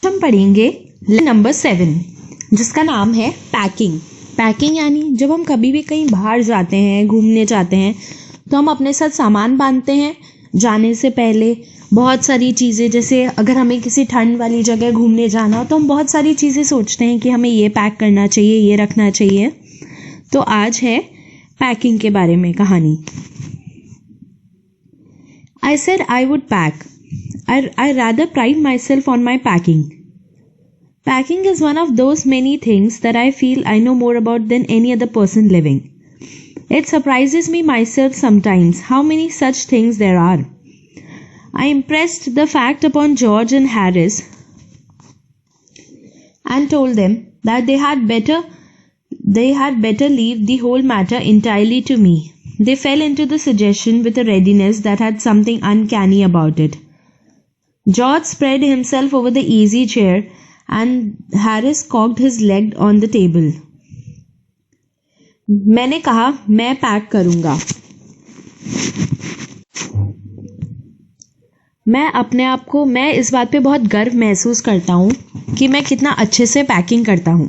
हम पढ़ेंगे नंबर 7 जिसका नाम है पैकिंग। पैकिंग यानी जब हम कभी भी कहीं बाहर जाते हैं, घूमने जाते हैं, तो हम अपने साथ सामान बांधते हैं जाने से पहले। बहुत सारी चीज़ें, जैसे अगर हमें किसी ठंड वाली जगह घूमने जाना हो तो हम बहुत सारी चीज़ें सोचते हैं कि हमें ये पैक करना चाहिए, ये रखना चाहिए। तो आज है पैकिंग के बारे में कहानी। I said I would pack. I rather pride myself on my packing. Packing is one of those many things that I feel I know more about than any other person living. It surprises me myself sometimes how many such things there are. I impressed the fact upon George and Harris and told them that they had better leave the whole matter entirely to me. They fell into the suggestion with a readiness that had something uncanny about it. George spread himself over the easy chair and Harris cocked his leg on the table. मैंने कहा मैं pack करूंगा। मैं इस बात पे बहुत गर्व महसूस करता हूँ कि मैं कितना अच्छे से पैकिंग करता हूँ।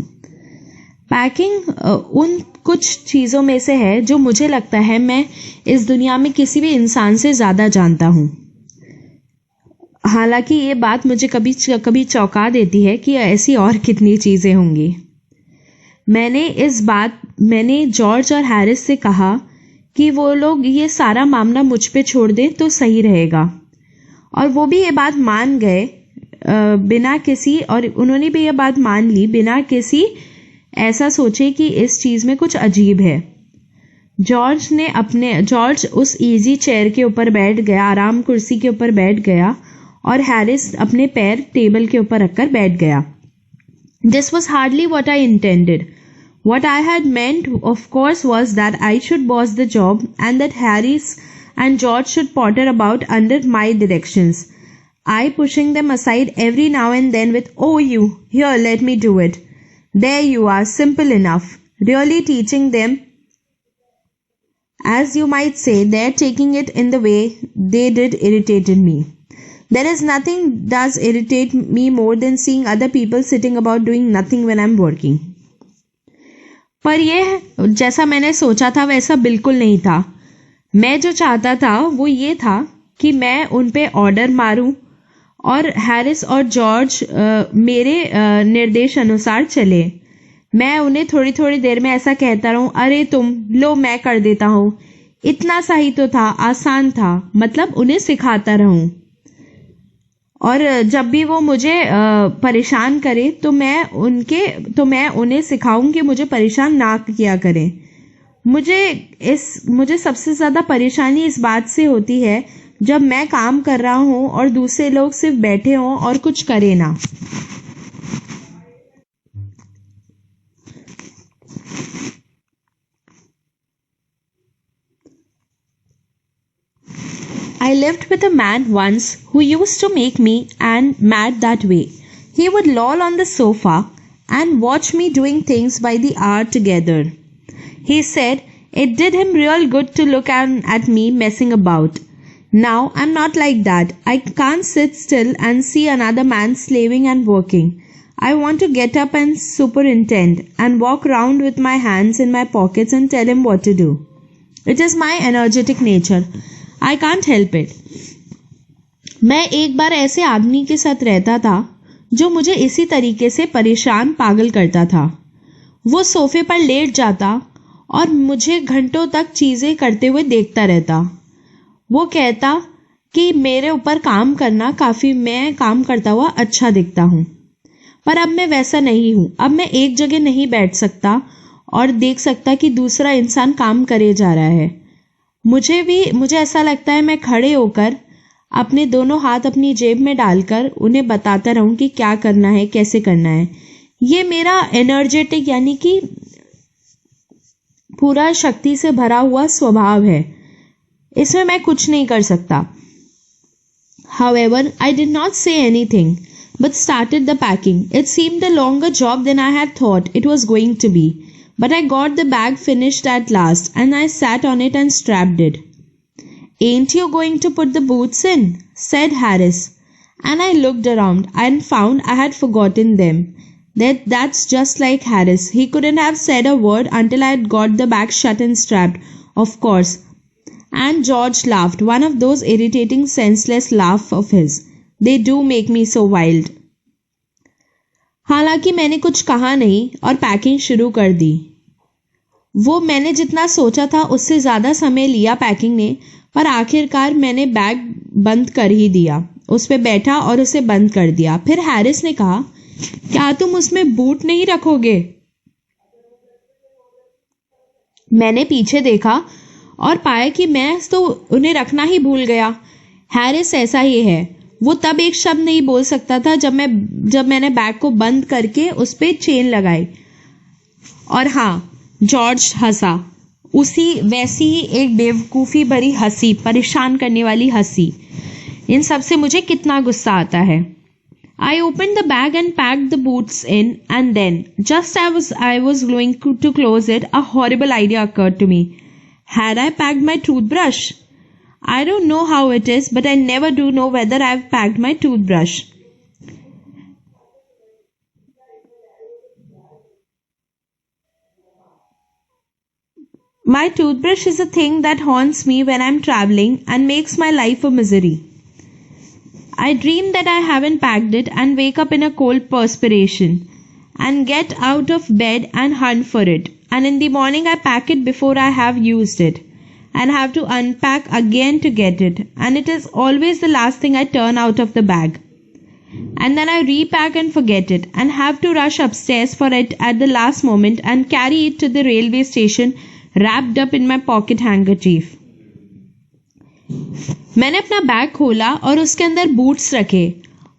पैकिंग उन कुछ चीज़ों में से है जो मुझे लगता है मैं इस दुनिया में किसी भी इंसान से ज़्यादा जानता हूँ। हालांकि ये बात मुझे कभी चौंका देती है कि ऐसी और कितनी चीज़ें होंगी। मैंने जॉर्ज और हैरिस से कहा कि वो लोग ये सारा मामला मुझ पे छोड़ दें तो सही रहेगा, और वो भी ये बात मान गए उन्होंने भी ये बात मान ली बिना किसी ऐसा सोचे कि इस चीज़ में कुछ अजीब है। जॉर्ज उस इजी चेयर के ऊपर बैठ गया, आराम कुर्सी के ऊपर बैठ गया, और हैरिस अपने पैर टेबल के ऊपर रखकर बैठ गया। This was hardly what I intended. What I had meant, of course, was that I should boss the job and that Harris and George should potter about under my directions. I pushing them aside every now and then with, "Oh, you, here, let me do it. There you are, simple enough." Really teaching them, as you might say, they're taking it in the way they did irritated me. There is nothing does irritate me more than seeing other people sitting about doing nothing when I'm working. पर यह जैसा मैंने सोचा था वैसा बिल्कुल नहीं था। मैं जो चाहता था वो ये था कि मैं उन पे ऑर्डर मारूं और हैरिस और जॉर्ज मेरे निर्देश अनुसार चले। मैं उन्हें थोड़ी थोड़ी देर में ऐसा कहता रहूं, अरे तुम लो मैं कर देता हूँ, इतना सा ही तो था, आसान था, मतलब उन्हें सिखाता रहूं। और जब भी वो मुझे परेशान करे तो मैं उन्हें सिखाऊं कि मुझे परेशान ना किया करें। मुझे सबसे ज़्यादा परेशानी इस बात से होती है जब मैं काम कर रहा हूँ और दूसरे लोग सिर्फ बैठे हों और कुछ करें ना। I lived with a man once who used to make me mad that way. He would loll on the sofa and watch me doing things by the hour together. He said it did him real good to look at me messing about. Now I'm not like that. I can't sit still and see another man slaving and working. I want to get up and superintend and walk round with my hands in my pockets and tell him what to do. It is my energetic nature. I can't help it. मैं एक बार ऐसे आदमी के साथ रहता था जो मुझे इसी तरीके से परेशान पागल करता था। वो सोफे पर लेट जाता और मुझे घंटों तक चीज़ें करते हुए देखता रहता। वो कहता कि मेरे ऊपर काम करना काफ़ी, मैं काम करता हुआ अच्छा दिखता हूँ। पर अब मैं वैसा नहीं हूँ। अब मैं एक जगह नहीं बैठ सकता और देख सकता कि दूसरा इंसान काम करे जा रहा है। मुझे ऐसा लगता है मैं खड़े होकर अपने दोनों हाथ अपनी जेब में डालकर उन्हें बताता रहूं कि क्या करना है, कैसे करना है। ये मेरा एनर्जेटिक यानी कि पूरा शक्ति से भरा हुआ स्वभाव है। इसमें मैं कुछ नहीं कर सकता। However, I did not say anything, but started the packing. It seemed a longer job than I had thought it was going to be. But I got the bag finished at last, and I sat on it and strapped it. "Ain't you going to put the boots in?" said Harris, and I looked around and found I had forgotten them. That's just like Harris. He couldn't have said a word until I had got the bag shut and strapped, of course. And George laughed, one of those irritating, senseless laughs of his. They do make me so wild. हालांकि मैंने कुछ कहा नहीं और packing शुरू कर दी. वो मैंने जितना सोचा था उससे ज़्यादा समय लिया पैकिंग ने, पर आखिरकार मैंने बैग बंद कर ही दिया. उस पर बैठा और उसे बंद कर दिया. फिर हैरिस ने कहा, क्या तुम उसमें बूट नहीं रखोगे? मैंने पीछे देखा और पाया कि मैं तो उन्हें रखना ही भूल गया. हैरिस ऐसा ही है. वो तब एक शब्द नहीं बोल सकता था जब मैंने बैग को बंद करके उस पर चेन लगाई. और हाँ, जॉर्ज हंसा. वैसी ही एक बेवकूफ़ी भरी हंसी, परेशान करने वाली हंसी. इन सब से मुझे कितना गुस्सा आता है. I opened the bag and packed the boots in, and then, just as I was going to close it, a horrible idea occurred to me. Had I packed my toothbrush? I don't know how it is, but I never do know whether I've packed my toothbrush. My toothbrush is a thing that haunts me when I'm traveling and makes my life a misery. I dream that I haven't packed it and wake up in a cold perspiration and get out of bed and hunt for it. And in the morning I pack it before I have used it and have to unpack again to get it. And it is always the last thing I turn out of the bag. And then I repack and forget it and have to rush upstairs for it at the last moment and carry it to the railway station wrapped up in my pocket handkerchief. मैंने अपना bag खोला और उसके अंदर boots रखे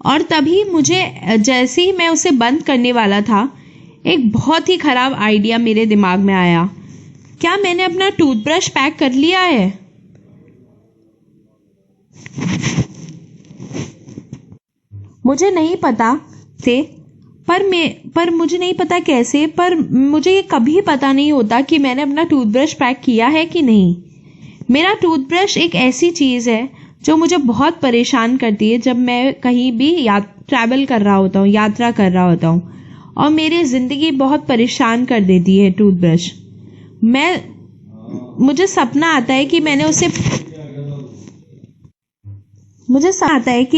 और तभी मुझे, जैसे ही मैं उसे बंद करने वाला था, एक बहुत ही खराब आइडिया मेरे दिमाग में आया. क्या मैंने अपना टूथब्रश पैक कर लिया है? मुझे नहीं पता थे पर मुझे नहीं पता कैसे, पर मुझे ये कभी पता नहीं होता कि मैंने अपना टूथब्रश पैक किया है कि नहीं. मेरा टूथब्रश एक ऐसी चीज़ है जो मुझे बहुत परेशान करती है जब मैं कहीं भी ट्रैवल कर रहा होता हूँ, यात्रा कर रहा होता हूँ, और मेरी ज़िंदगी बहुत परेशान कर देती है टूथब्रश. मुझे सपना आता है कि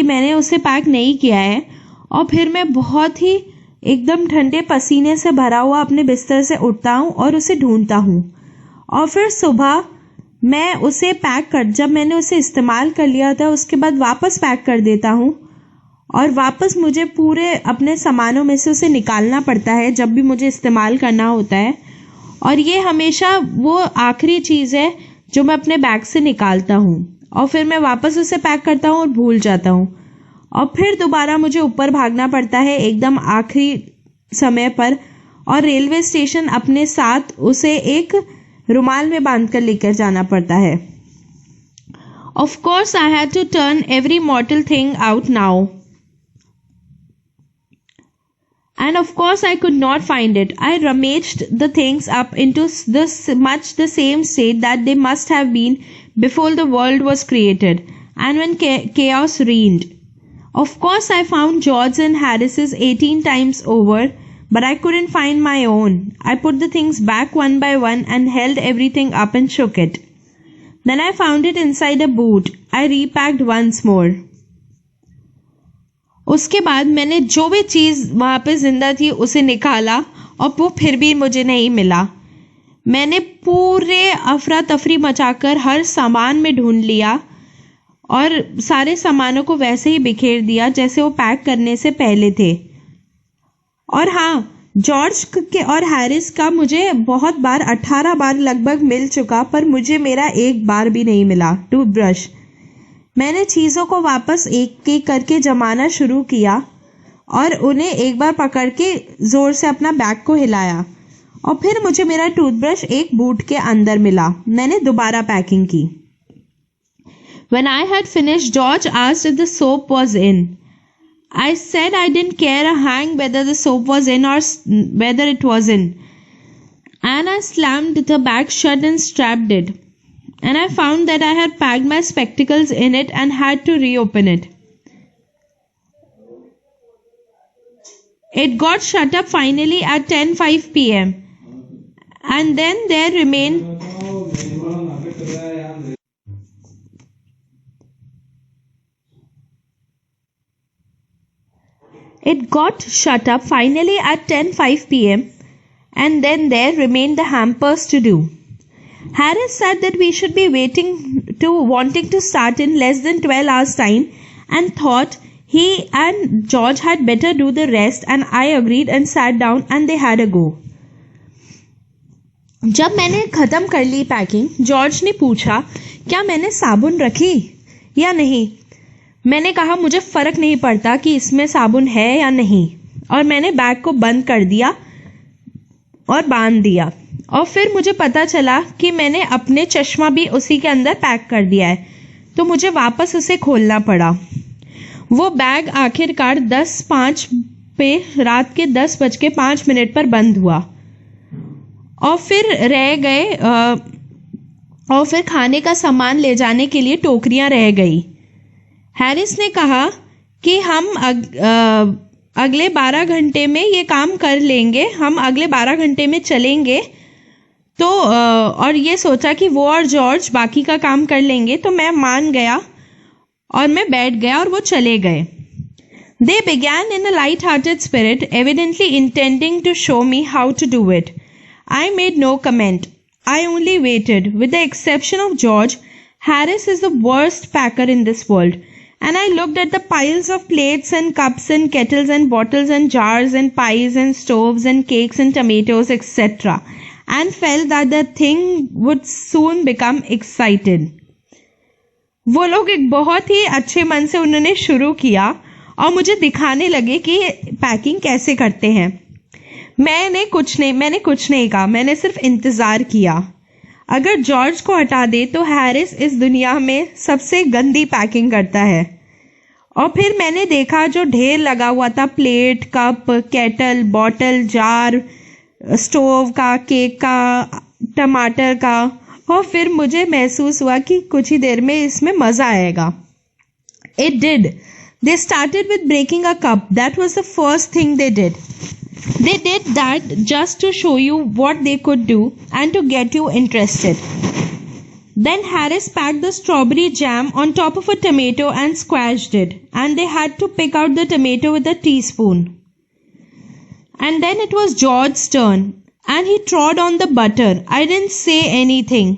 मैंने उसे पैक नहीं किया है और फिर मैं बहुत ही एकदम ठंडे पसीने से भरा हुआ अपने बिस्तर से उठता हूँ और उसे ढूंढता हूँ. और फिर सुबह मैं उसे जब मैंने उसे इस्तेमाल कर लिया था उसके बाद वापस पैक कर देता हूँ और वापस मुझे पूरे अपने सामानों में से उसे निकालना पड़ता है जब भी मुझे इस्तेमाल करना होता है. और ये हमेशा वो आखिरी चीज़ है जो मैं अपने बैग से निकालता हूँ और फिर मैं वापस उसे पैक करता हूँ और भूल जाता हूँ और फिर दोबारा मुझे ऊपर भागना पड़ता है एकदम आखिरी समय पर और रेलवे स्टेशन अपने साथ उसे एक रुमाल में बांध कर लेकर जाना पड़ता है. Of course, I had to turn every mortal thing out now. And of course, I could not find it. I rummaged the things up into much the same state that they must have been before the world was created and when chaos reigned. Of course, I found George and Harris's 18 times over, but I couldn't find my own. I put the things back one by one and held everything up and shook it. Then I found it inside a boot. I repacked once more. उसके बाद मैंने जो भी चीज़ वहाँ पे जिंदा थी उसे निकाला और वो फिर भी मुझे नहीं मिला. मैंने पूरे अफरा तफरी मचाकर हर सामान में ढूंढ लिया और सारे सामानों को वैसे ही बिखेर दिया जैसे वो पैक करने से पहले थे. और हाँ, जॉर्ज के और हैरिस का मुझे बहुत बार 18 बार लगभग मिल चुका, पर मुझे मेरा एक बार भी नहीं मिला टूथब्रश. मैंने चीज़ों को वापस एक एक करके जमाना शुरू किया और उन्हें एक बार पकड़ के ज़ोर से अपना बैग को हिलाया और फिर मुझे मेरा टूथब्रश एक बूट के अंदर मिला. मैंने दोबारा पैकिंग की. When I had finished, George asked if the soap was in. I said I didn't care a hang whether the soap was in or whether it wasn't. And I slammed the bag shut and strapped it. And I found that I had packed my spectacles in it and had to reopen it. It got shut up finally at 10:05 p.m. and then there remained It got shut up finally at 10:05 p.m. and then there remained the hampers to do. Harris said that we should be wanting to start in less than 12 hours time and thought he and George had better do the rest, and I agreed and sat down and they had a go. जब मैंने ख़त्म कर ली packing, George ने पूछा क्या मैंने साबुन रखी या नहीं। मैंने कहा मुझे फ़र्क नहीं पड़ता कि इसमें साबुन है या नहीं, और मैंने बैग को बंद कर दिया और बांध दिया। और फिर मुझे पता चला कि मैंने अपने चश्मा भी उसी के अंदर पैक कर दिया है, तो मुझे वापस उसे खोलना पड़ा। वो बैग आखिरकार 10:05 पे रात के 10:05 पर बंद हुआ और फिर खाने का सामान ले जाने के लिए टोकरियां रह गई। हैरिस ने कहा कि हम अगले 12 घंटे में ये काम कर लेंगे, हम अगले 12 घंटे में चलेंगे। तो और ये सोचा कि वो और जॉर्ज बाकी का काम कर लेंगे, तो मैं मान गया और मैं बैठ गया और वो चले गए। They began in a light-hearted spirit, evidently intending to show me how to do it. I made no comment. I only waited. With the exception of George, Harris is the worst packer in this world. And I looked at the piles of plates and cups and kettles and bottles and jars and pies and stoves and cakes and tomatoes, etc. and felt that the thing would soon become excited. वो लोग एक बहुत ही अच्छे मन से उन्होंने शुरू किया और मुझे दिखाने लगे कि पैकिंग कैसे करते हैं। मैंने कुछ नहीं कहा, मैंने सिर्फ इंतज़ार किया। अगर जॉर्ज को हटा दे तो हैरिस इस दुनिया में सबसे गंदी पैकिंग करता है। और फिर मैंने देखा जो ढेर लगा हुआ था plate, cup, kettle, bottle, jar, stove का, केक का, टमाटर का, और फिर मुझे महसूस हुआ कि कुछ ही देर में इसमें मज़ा आएगा। It did. They started with breaking a cup. That was the first thing they did. They did that just to show you what they could do and to get you interested. Then Harris packed the strawberry jam on top of a tomato and squashed it, and they had to pick out the tomato with a teaspoon. And then it was George's turn, and he trod on the butter. I didn't say anything,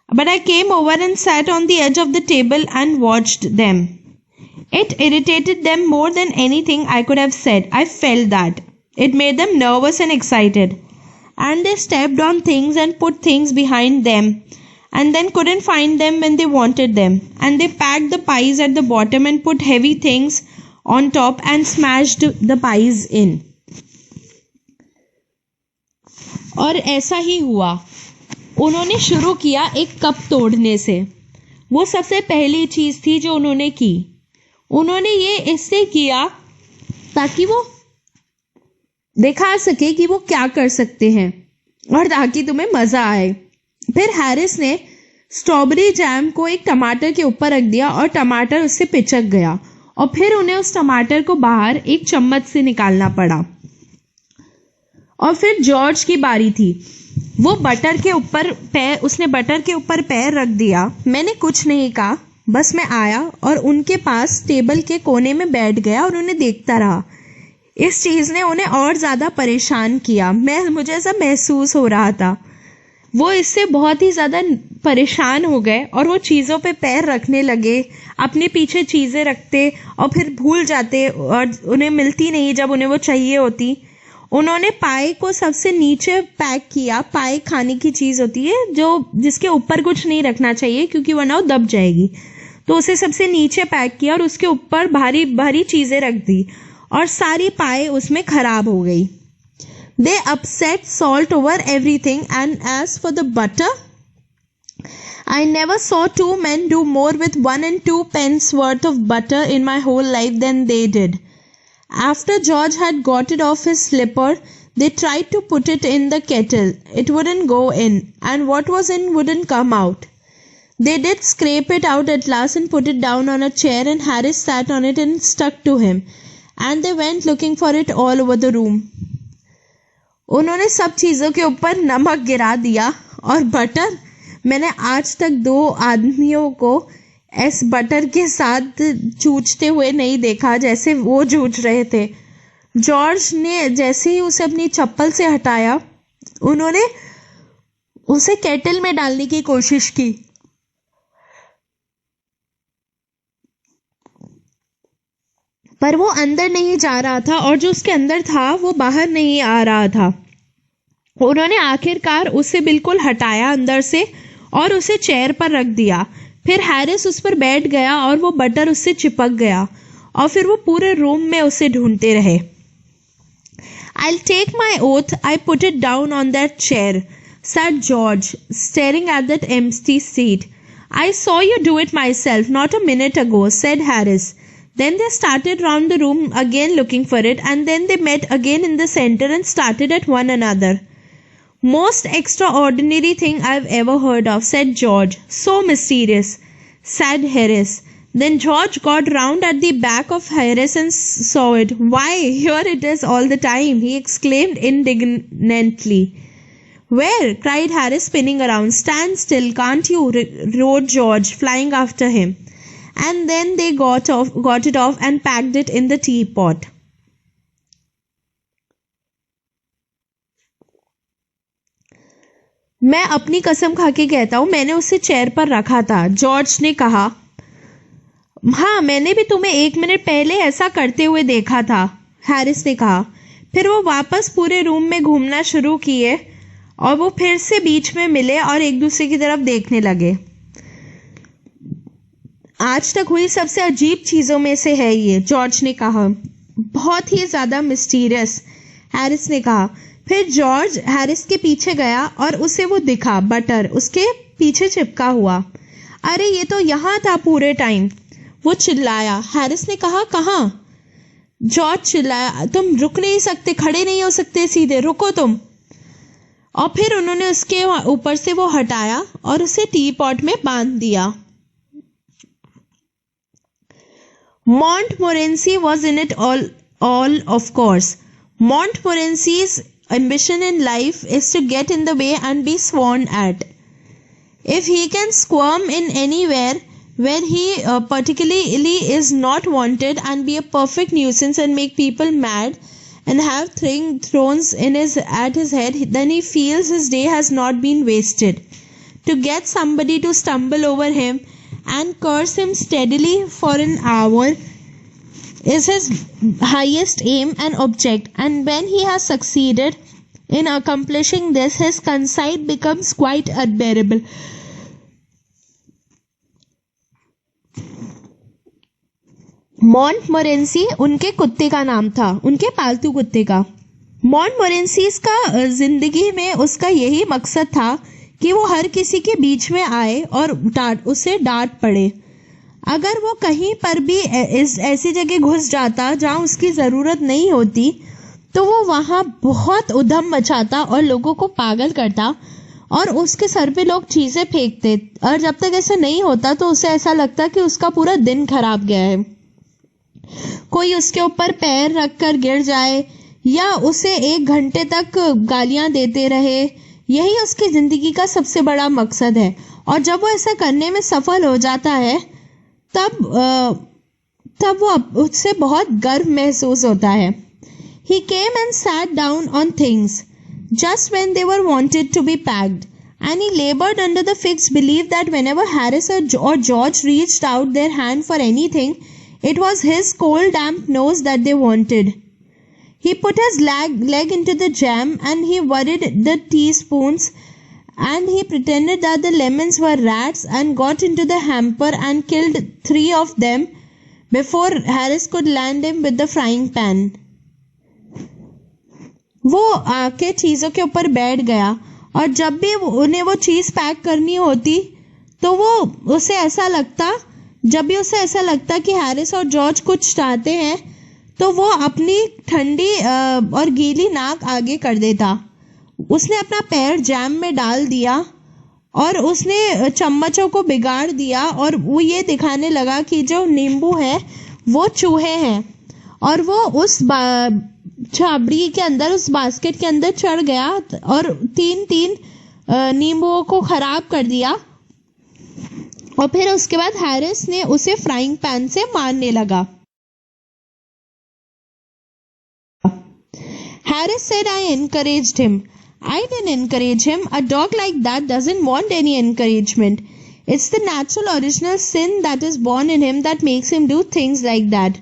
but I came over and sat on the edge of the table and watched them. It irritated them more than anything I could have said. I felt that. It made them nervous and excited. And they stepped on things and put things behind them, and then couldn't find them when they wanted them. And they packed the pies at the bottom and put heavy things on top and smashed the pies in. और ऐसा ही हुआ। उन्होंने शुरू किया एक cup तोड़ने से। वो सबसे पहली चीज़ थी जो उन्होंने की। उन्होंने ये इससे किया ताकि वो दिखा सके कि वो क्या कर सकते हैं और ताकि तुम्हें मज़ा आए। फिर हैरिस ने स्ट्रॉबेरी जैम को एक टमाटर के ऊपर रख दिया और टमाटर उससे पिचक गया, और फिर उन्हें उस टमाटर को बाहर एक चम्मच से निकालना पड़ा। और फिर जॉर्ज की बारी थी। वो उसने बटर के ऊपर पैर रख दिया। मैंने कुछ नहीं कहा, बस मैं आया और उनके पास टेबल के कोने में बैठ गया और उन्हें देखता रहा। इस चीज़ ने उन्हें और ज़्यादा परेशान किया। मुझे ऐसा महसूस हो रहा था। वो इससे बहुत ही ज़्यादा परेशान हो गए और वो चीज़ों पे पैर रखने लगे, अपने पीछे चीज़ें रखते और फिर भूल जाते और उन्हें मिलती नहीं जब उन्हें वो चाहिए होती। उन्होंने पाई को सबसे नीचे पैक किया। पाई खाने की चीज़ होती है जिसके ऊपर कुछ नहीं रखना चाहिए क्योंकि वरना वो दब जाएगी, तो उसे सबसे नीचे पैक किया और उसके ऊपर भारी भारी चीज़ें रख दी और सारी पाई उसमें ख़राब हो गई। They upset salt over everything, and as for the butter, I never saw two men do more with 1 and 2 pence worth of butter in my whole life than they did. After George had got it off his slipper, they tried to put it in the kettle. It wouldn't go in, and what was in wouldn't come out. They did scrape it out at last and put it down on a chair, and Harris sat on it and stuck to him. and they went looking for it all over the room. उन्होंने सब चीज़ों के ऊपर नमक गिरा दिया और butter. मैंने आज तक 2 आदमियों को इस बटर के साथ जूझते हुए नहीं देखा जैसे वो जूझ रहे थे। जॉर्ज ने जैसे ही उसे अपनी चप्पल से हटाया, उन्होंने उसे केटल में डालने की कोशिश की, पर वो अंदर नहीं जा रहा था और जो उसके अंदर था वो बाहर नहीं आ रहा था। उन्होंने आखिरकार उसे बिल्कुल हटाया अंदर से और उसे चेयर पर रख दिया। फिर हैरिस उस पर बैठ गया और वो बटर उससे चिपक गया और फिर वो पूरे रूम में उसे ढूंढते रहे। I'll take my oath I put it down on that chair, said George, staring at that empty seat. I saw you do it myself not a minute ago, said Harris. Then they started round the room again looking for it, and then they met again in the center and started at one another. Most extraordinary thing I've ever heard of, said George. So mysterious, said Harris. Then George got round at the back of Harris and saw it. Why, here it is all the time, he exclaimed indignantly. Where? Cried Harris, spinning around. Stand still, can't you? Roared George, flying after him. And then they got it off and packed it in the teapot. मैं अपनी कसम खा के कहता हूं, मैंने उसे chair पर रखा था, जॉर्ज ने कहा। हाँ, मैंने भी तुम्हें 1 मिनट पहले ऐसा करते हुए देखा था, हैरिस ने कहा। फिर वो वापस पूरे रूम में घूमना शुरू किए और वो फिर से बीच में मिले और एक दूसरे की तरफ देखने लगे। आज तक हुई सबसे अजीब चीजों में से है ये, जॉर्ज ने कहा। बहुत ही ज्यादा मिस्टीरियस, हैरिस ने कहा। फिर जॉर्ज हैरिस के पीछे गया और उसे वो दिखा, बटर उसके पीछे चिपका हुआ। अरे ये तो यहाँ था पूरे टाइम, वो चिल्लाया। हैरिस ने कहा, कहाँ? जॉर्ज चिल्लाया, तुम रुक नहीं सकते, खड़े नहीं हो सकते सीधे, रुको तुम। और फिर उन्होंने उसके ऊपर से वो हटाया और उसे टी पॉट में बांध दिया। Montmorency was in it all of course. Montmorency's ambition in life is to get in the way and be sworn at. If he can squirm in anywhere where he particularly is not wanted and be a perfect nuisance and make people mad and have thrones at his head, then he feels his day has not been wasted. To get somebody to stumble over him and curse him steadily for an hour is his highest aim and object, and when he has succeeded in accomplishing this, his conceit becomes quite unbearable. मॉन्टमोरेंसी उनके कुत्ते का नाम था, उनके पालतू कुत्ते का। मॉन्टमोरेंसीज का जिंदगी में उसका यही मकसद था कि वो हर किसी के बीच में आए और उसे डांट पड़े। अगर वो कहीं पर भी ऐसी जगह घुस जाता जहां उसकी ज़रूरत नहीं होती, तो वो वहां बहुत उधम मचाता और लोगों को पागल करता और उसके सर पे लोग चीज़ें फेंकते। और जब तक ऐसा नहीं होता तो उसे ऐसा लगता कि उसका पूरा दिन खराब गया है। कोई उसके ऊपर पैर रखकर गिर जाए या उसे 1 घंटे तक गालियां देते रहे, यही उसकी जिंदगी का सबसे बड़ा मकसद है। और जब वो ऐसा करने में सफल हो जाता है तब वो उससे बहुत गर्व महसूस होता है। He came and sat down on things just when they were wanted to be packed, and he labored under the fixed belief that whenever Harris or George reached out their hand for anything, it was his cold damp nose that they wanted. He put his leg into the jam and he worried the teaspoons, and he pretended that the lemons were rats and got into the hamper and killed 3 of them before Harris could land him with the frying pan. वो आके चीज़ों के ऊपर बैठ गया और जब भी उन्हें वो चीज़ पैक करनी होती तो उसे ऐसा लगता कि हैरिस और जॉर्ज कुछ चाहते हैं, तो वो अपनी ठंडी और गीली नाक आगे कर देता। उसने अपना पैर जैम में डाल दिया और उसने चम्मचों को बिगाड़ दिया और वो ये दिखाने लगा कि जो नींबू है वो चूहे हैं और वो उस छाबड़ी के अंदर, उस बास्केट के अंदर चढ़ गया और तीन नींबुओं को खराब कर दिया। और फिर उसके बाद हैरिस ने उसे फ्राइंग पैन से मारने लगा। Harris said, I encouraged him. I didn't encourage him. A dog like that doesn't want any encouragement. It's the natural original sin that is born in him that makes him do things like that.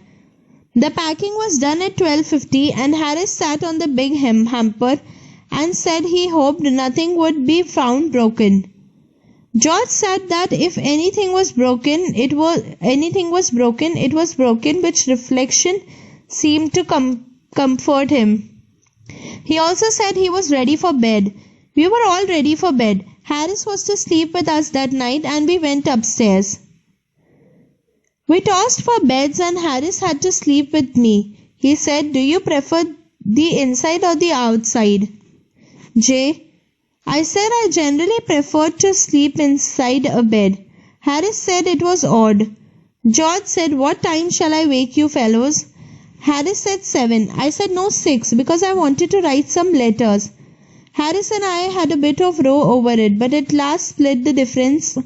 The packing was done at 12:50 and Harris sat on the big hamper and said he hoped nothing would be found broken. George said that if anything was broken, it was broken, which reflection seemed to comfort him. He also said he was ready for bed. We were all ready for bed. Harris was to sleep with us that night and we went upstairs. We tossed for beds and Harris had to sleep with me. He said, do you prefer the inside or the outside? Jay, I said I generally preferred to sleep inside a bed. Harris said it was odd. George said, what time shall I wake you fellows? Harris said 7. I said no, 6 because I wanted to write some letters. Harris and I had a bit of row over it, but at last split the difference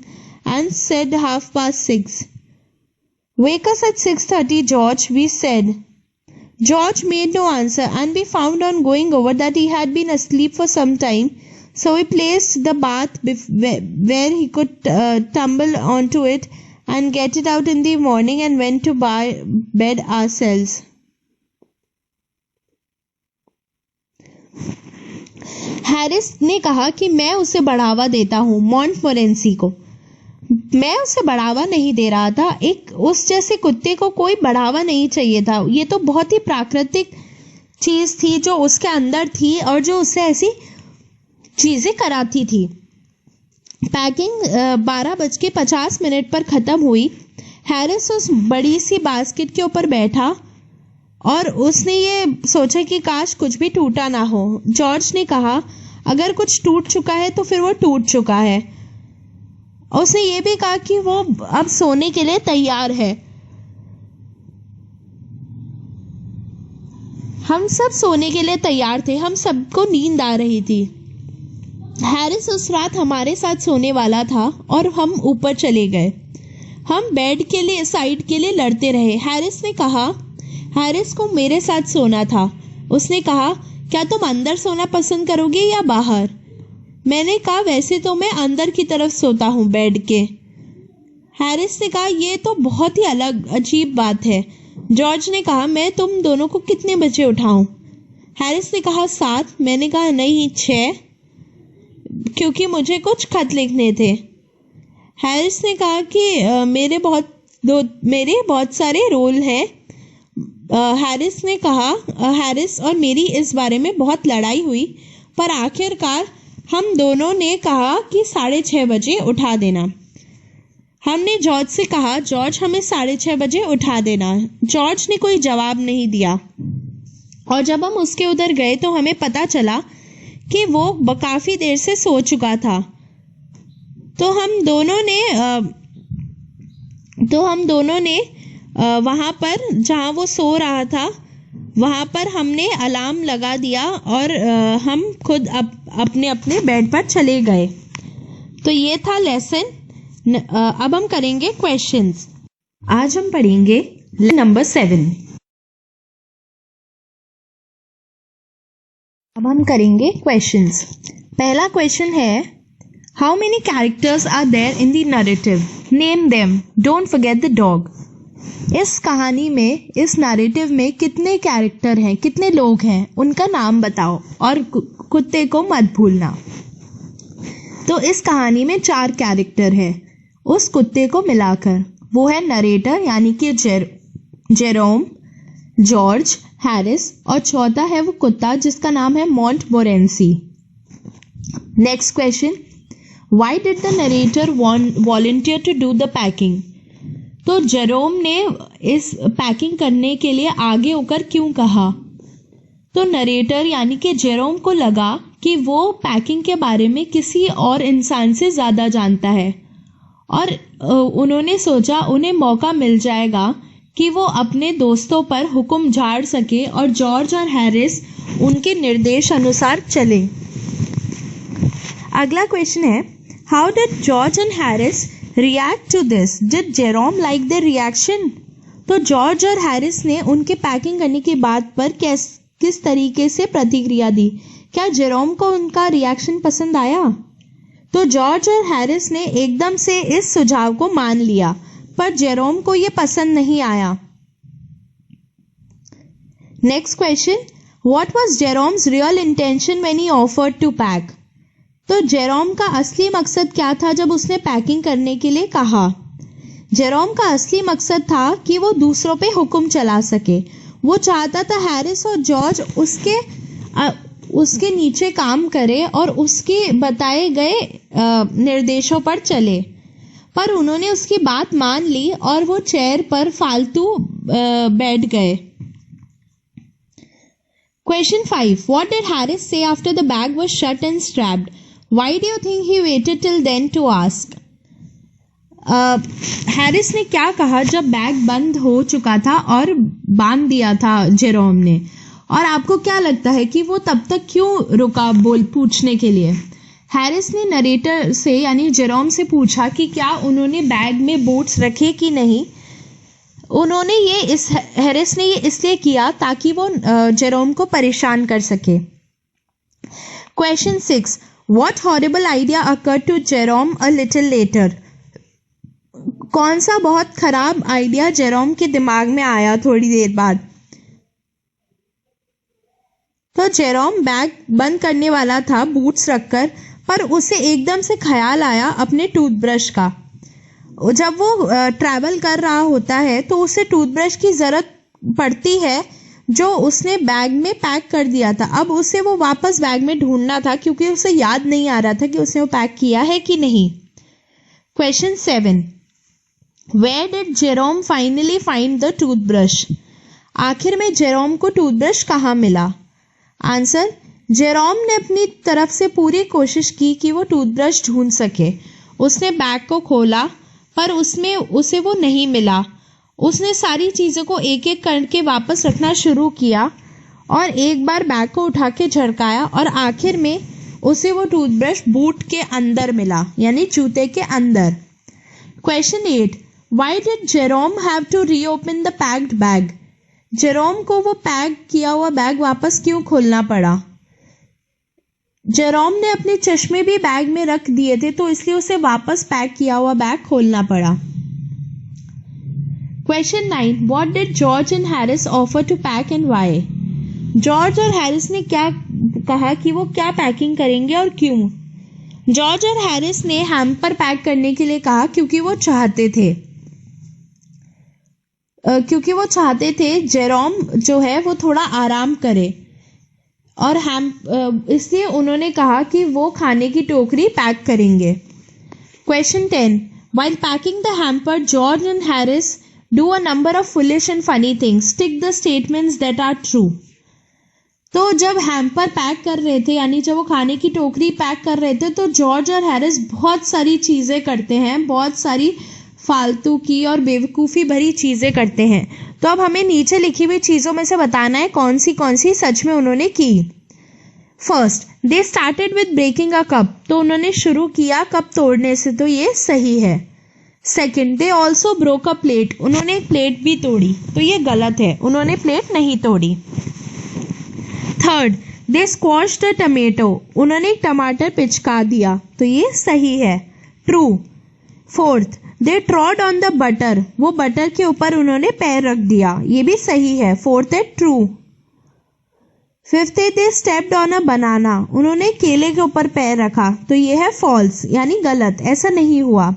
and said 6:30. Wake us at 6:30, George, we said. George made no answer and we found on going over that he had been asleep for some time. So we placed the bath where he could tumble onto it and get it out in the morning and went to bed ourselves. Harris ने कहा कि मैं उसे बढ़ावा देता हूँ, मॉन्टमोरेंसी को। मैं उसे बढ़ावा नहीं दे रहा था। एक उस जैसे कुत्ते को कोई बढ़ावा नहीं चाहिए था। ये तो बहुत ही प्राकृतिक चीज थी जो उसके अंदर थी और जो उसे ऐसी चीजें कराती थी। पैकिंग 12:50 पर खत्म हुई। हैरिस उस बड़ी सी बास्केट के ऊपर बैठा और उसने ये सोचा कि काश कुछ भी टूटा ना हो। जॉर्ज ने कहा, अगर कुछ टूट चुका है तो फिर वो टूट चुका है। उसने ये भी कहा कि वो अब सोने के लिए तैयार है। हम सब सोने के लिए तैयार थे। हम सबको नींद आ रही थी। हैरिस उस रात हमारे साथ सोने वाला था और हम ऊपर चले गए। हम बेड के लिए साइड के लिए लड़ते रहे। हैरिस को मेरे साथ सोना था। उसने कहा, क्या तुम अंदर सोना पसंद करोगे या बाहर? मैंने कहा, वैसे तो मैं अंदर की तरफ सोता हूँ बेड के। हैरिस ने कहा, ये तो बहुत ही अजीब बात है। जॉर्ज ने कहा, मैं तुम दोनों को कितने बजे उठाऊं? हैरिस ने कहा, 7। मैंने कहा, नहीं 6, क्योंकि मुझे कुछ खत लिखने थे। हैरिस ने कहा कि मेरे बहुत सारे रोल हैं। हैरिस और मेरी इस बारे में बहुत लड़ाई हुई, पर आखिरकार हम दोनों ने कहा कि 6:30 बजे उठा देना। हमने जॉर्ज से कहा, जॉर्ज हमें 6:30 बजे उठा देना। जॉर्ज ने कोई जवाब नहीं दिया और जब हम उसके उधर गए तो हमें पता चला कि वो काफी देर से सो चुका था। तो हम दोनों ने वहां पर जहां वो सो रहा था वहां पर हमने अलार्म लगा दिया और हम खुद अपने बेड पर चले गए। तो ये था लेसन। अब हम करेंगे क्वेश्चंस। आज हम पढ़ेंगे नंबर 7। अब हम करेंगे क्वेश्चंस। पहला क्वेश्चन है, how many characters are there in the narrative? Name them, don't forget the dog. इस कहानी में, इस नैरेटिव में कितने कैरेक्टर हैं, कितने लोग हैं, उनका नाम बताओ और कुत्ते को मत भूलना। तो इस कहानी में 4 कैरेक्टर हैं उस कुत्ते को मिलाकर। वो है नरेटर यानी कि जेरोम, जॉर्ज, हैरिस और चौथा है वो कुत्ता जिसका नाम है Montmorency. Next question, why did the narrator volunteer to do the packing? तो जेरोम ने इस पैकिंग करने के लिए आगे होकर क्यों कहा? तो नरेटर यानी कि जेरोम को लगा कि वो पैकिंग के बारे में किसी और इंसान से ज़्यादा जानता है और उन्होंने सोचा उन्हें मौका मिल जाएगा कि वो अपने दोस्तों पर हुक्म झाड़ सके और जॉर्ज और हैरिस उनके निर्देश अनुसार चले। अगला क्वेश्चन है, how did George and Harris react to this? Did Jerome like the reaction? तो जॉर्ज और हैरिस ने उनके पैकिंग करने की बात पर किस तरीके से प्रतिक्रिया दी? क्या जेरोम को उनका रिएक्शन पसंद आया? तो जॉर्ज और हैरिस ने एकदम से इस सुझाव को मान लिया, पर जेरोम को यह पसंद नहीं आया। Next question, what was Jerome's real intention when he offered to pack? तो जेरोम का असली मकसद क्या था जब उसने पैकिंग करने के लिए कहा? जेरोम का असली मकसद था कि वो दूसरों पे हुक्म चला सके। वो चाहता था हैरिस और जॉर्ज उसके नीचे काम करे और उसके बताए गए निर्देशों पर चले, पर उन्होंने उसकी बात मान ली और वो चेयर पर फालतू बैठ गए। Question 5. What did Harris say after the bag was shut and strapped? Why do you think he waited till then to ask? Harris ने क्या कहा जब बैग बंद हो चुका था और बांध दिया था जेरोम ने, और आपको क्या लगता है कि वो तब तक क्यों रुका पूछने के लिए? हैरिस ने नरेटर से यानी जेरोम से पूछा कि क्या उन्होंने बैग में बूट्स रखे कि नहीं। हैरिस ने ये इसलिए किया ताकि वो जेरोम को परेशान कर सके। Question 6. What horrible idea occurred to Jerome a little later? कौन सा बहुत खराब आइडिया जेरोम के दिमाग में आया थोड़ी देर बाद? तो जेरोम बैग बंद करने वाला था बूट्स रखकर, पर उसे एकदम से ख्याल आया अपने टूथब्रश का। जब वो ट्रैवल कर रहा होता है तो उसे टूथब्रश की ज़रूरत पड़ती है जो उसने बैग में पैक कर दिया था। अब उसे वो वापस बैग में ढूंढना था क्योंकि उसे याद नहीं आ रहा था कि उसने वो पैक किया है कि नहीं। Question 7. Where did Jerome finally find the toothbrush? आखिर में जेरोम को टूथब्रश कहाँ मिला? आंसर, जेरोम ने अपनी तरफ से पूरी कोशिश की कि वो टूथब्रश ढूंढ सके। उसने बैग को खोला पर उसमें उसे वो नहीं मिला। उसने सारी चीज़ों को एक एक करके वापस रखना शुरू किया और एक बार बैग को उठा के झटकाया और आखिर में उसे वो टूथब्रश बूट के अंदर मिला, यानी जूते के अंदर। Question 8. Why did Jerome have to reopen the packed bag? Jerome को वो पैक किया हुआ बैग वापस क्यों खोलना पड़ा? जेरोम ने अपने चश्मे भी बैग में रख दिए थे तो इसलिए उसे वापस पैक किया हुआ बैग खोलना पड़ा। Question 9. What did George and Harris offer to pack and why? George और हैरिस ने क्या कहा कि वो क्या पैकिंग करेंगे और क्यों? जॉर्ज और हैरिस ने हैम्पर पैक करने के लिए कहा क्योंकि वो चाहते थे जेरोम जो है वो थोड़ा आराम करे, और इसलिए उन्होंने कहा कि वो खाने की टोकरी पैक करेंगे। Question 10. While packing the hamper, George and Harris do a number of foolish and funny things. Tick the statements that are true. तो जब हैम्पर पैक कर रहे थे, यानी जब वो खाने की टोकरी पैक कर रहे थे, तो जॉर्ज और हैरिस बहुत सारी चीज़ें करते हैं, बहुत सारी फालतू की और बेवकूफ़ी भरी चीज़ें करते हैं। तो अब हमें नीचे लिखी हुई चीज़ों में से बताना है कौन सी सच में उन्होंने की। First, they started with breaking a cup. तो उन्होंने शुरू किया कप तोड़ने से, तो ये सही है। Second, they also broke a plate. उन्होंने एक प्लेट भी तोड़ी, तो ये गलत है, उन्होंने प्लेट नहीं तोड़ी। थर्ड, दे स्क्वॉश्ड अ टमेटो। उन्होंने एक टमाटर पिचका दिया, तो ये सही है, true. Fourth, they ट्रॉड on the butter. वो बटर के ऊपर उन्होंने पैर रख दिया, ये भी सही है, फोर्थ है ट्रू। फिफ्थ है, दे स्टेप्ड ऑन अ बनाना। उन्होंने केले के ऊपर पैर रखा, तो ये है फॉल्स, यानी गलत, ऐसा नहीं हुआ।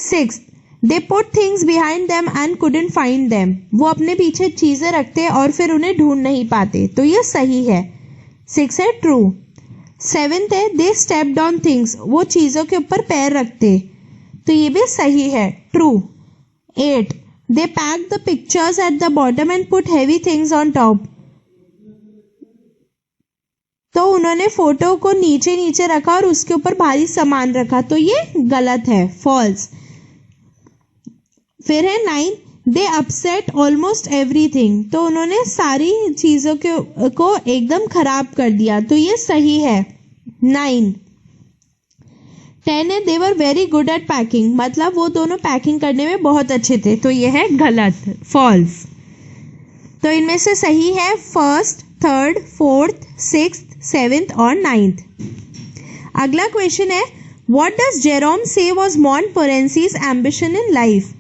Sixth, they put things behind them and couldn't find them. वो अपने पीछे चीज़ें रखते और फिर उन्हें ढूंढ नहीं पाते, तो ये सही है, 6 है ट्रू। सेवेंथ है, दे स्टेप्ड ऑन थिंग्स। वो चीज़ों के ऊपर पैर रखते, तो ये भी सही है, true. 8, they pack the pictures at the bottom and put heavy things on top. तो उन्होंने फोटो को नीचे रखा और उसके ऊपर भारी सामान रखा, तो ये गलत है, फॉल्स। फिर है 9, दे अपसेट ऑलमोस्ट एवरीथिंग, तो उन्होंने सारी चीज़ों को एकदम खराब कर दिया, तो ये सही है। 9। 10 है they were very good at packing, मतलब वो दोनों पैकिंग करने में बहुत अच्छे थे, तो ये है गलत, फॉल्स। तो इनमें से सही है first, third, fourth, sixth, seventh और 9th। अगला क्वेश्चन है what does Jerome say was Montmorency's ambition in life?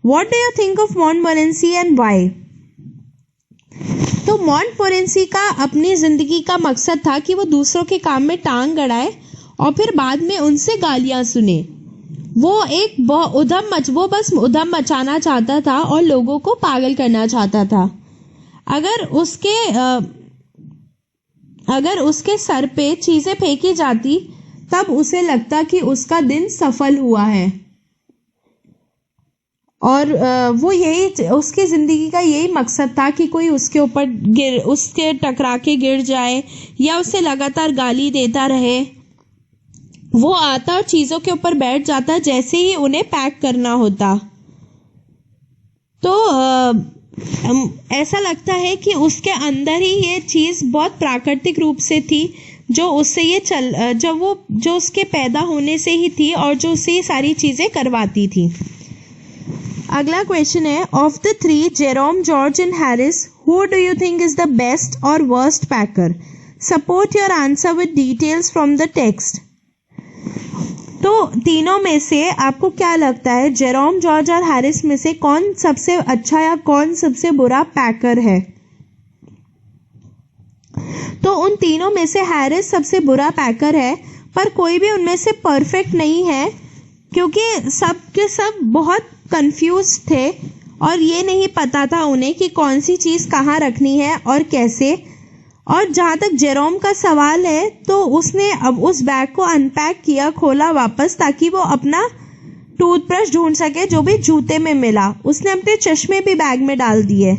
What do you think of Montmorency and why? तो मॉन्टमोरेंसी का अपनी जिंदगी का मकसद था कि वो दूसरों के काम में टांग अड़ाए और फिर बाद में उनसे गालियां सुने। वो बस उधम मचाना चाहता था और लोगों को पागल करना चाहता था। अगर उसके सर पे चीजें फेंकी जाती तब उसे लगता कि उसका दिन सफल हुआ है, और वो उसकी जिंदगी का यही मकसद था कि कोई उसके टकरा के गिर जाए या उसे लगातार गाली देता रहे। वो आता और चीजों के ऊपर बैठ जाता जैसे ही उन्हें पैक करना होता। तो ऐसा लगता है कि उसके अंदर ही ये चीज बहुत प्राकृतिक रूप से थी, जो उसके पैदा होने से ही थी और जो उसे ये सारी चीजें करवाती थी। अगला क्वेश्चन है of the 3 Jerome, George and Harris, who do you think is the best और worst packer? Support your answer with details from the text. तो तीनों में से आपको क्या लगता है, जेरोम, जॉर्ज और हैरिस में से कौन सबसे अच्छा या कौन सबसे बुरा पैकर है? तो उन तीनों में से हैरिस सबसे बुरा पैकर है, पर कोई भी उनमें से परफेक्ट नहीं है, क्योंकि सब के सब बहुत कंफ्यूज थे और ये नहीं पता था उन्हें कि कौन सी चीज़ कहाँ रखनी है और कैसे। और जहाँ तक जेरोम का सवाल है, तो उसने अब उस बैग को अनपैक किया, खोला वापस, ताकि वो अपना टूथब्रश ढूंढ सके जो भी जूते में मिला। उसने अपने चश्मे भी बैग में डाल दिए।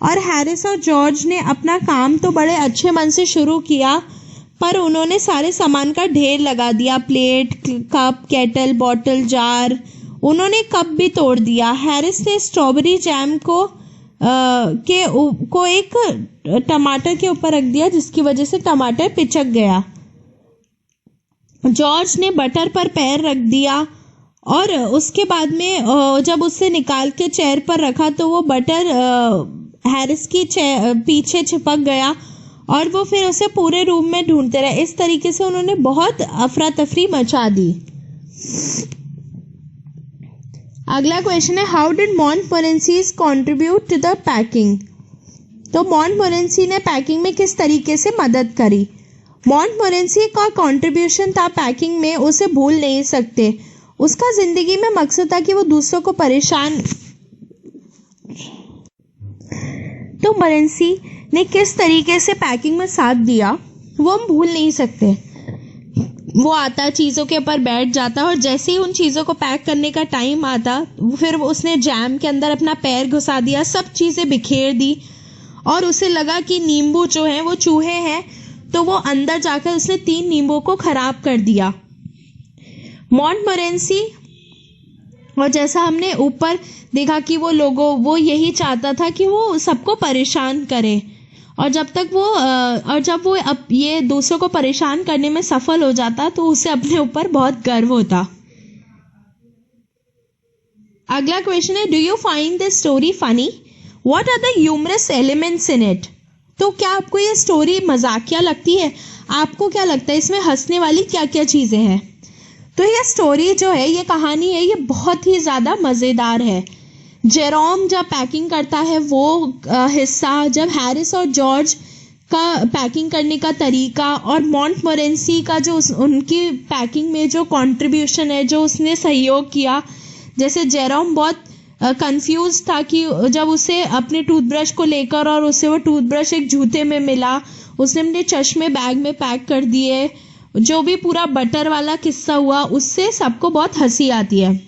और हैरिस और जॉर्ज ने अपना काम तो बड़े अच्छे मन से शुरू किया, पर उन्होंने सारे सामान का ढेर लगा दिया, plate, cup, kettle, bottle, jar, उन्होंने कप भी तोड़ दिया। हैरिस ने स्ट्रॉबेरी जैम को एक टमाटर के ऊपर रख दिया, जिसकी वजह से टमाटर पिचक गया। जॉर्ज ने बटर पर पैर रख दिया और उसके बाद में जब उसे निकाल के चेयर पर रखा तो वो बटर हैरिस की पीछे चिपक गया और वो फिर उसे पूरे रूम में ढूंढते रहे। इस तरीके से उन्होंने बहुत अफरा तफरी मचा दी। अगला क्वेश्चन है how did Montmorency contribute to the packing? तो मॉन्टमोरेंसी ने पैकिंग में किस तरीके से मदद करी? मॉन्टमोरेंसी का कंट्रीब्यूशन था पैकिंग में, उसे भूल नहीं सकते। उसका जिंदगी में मकसद था कि वो दूसरों को परेशान। तो मॉन्टमोरेंसी ने किस तरीके से पैकिंग में साथ दिया वो हम भूल नहीं सकते। वो आता, चीज़ों के ऊपर बैठ जाता और जैसे ही उन चीज़ों को पैक करने का टाइम आता फिर उसने जैम के अंदर अपना पैर घुसा दिया, सब चीज़ें बिखेर दी और उसे लगा कि नींबू जो है वो चूहे हैं, तो वो अंदर जाकर उसने 3 नींबू को खराब कर दिया। मॉन्टमोरेंसी, और जैसा हमने ऊपर देखा कि वो यही चाहता था कि वो सबको परेशान करे, और जब वो अब ये दूसरों को परेशान करने में सफल हो जाता तो उसे अपने ऊपर बहुत गर्व होता। अगला क्वेश्चन है do you find this story funny? What are the humorous elements in it? तो क्या आपको ये स्टोरी मजाकिया लगती है? आपको क्या लगता है इसमें हंसने वाली क्या क्या चीजें हैं? तो ये स्टोरी जो है, ये कहानी है, ये बहुत ही ज्यादा मजेदार है। जेरोम जब पैकिंग करता है वो हिस्सा, जब हैरिस और जॉर्ज का पैकिंग करने का तरीका, और मॉन्टमोरेंसी का जो उनकी पैकिंग में जो कंट्रीब्यूशन है, जो उसने सहयोग किया। जैसे जेरोम बहुत कंफ्यूज था कि जब उसे अपने टूथब्रश को लेकर और उसे वो टूथब्रश एक जूते में मिला, उसने अपने चश्मे बैग में पैक कर दिए। जो भी पूरा बटर वाला किस्सा हुआ उससे सबको बहुत हंसी आती है।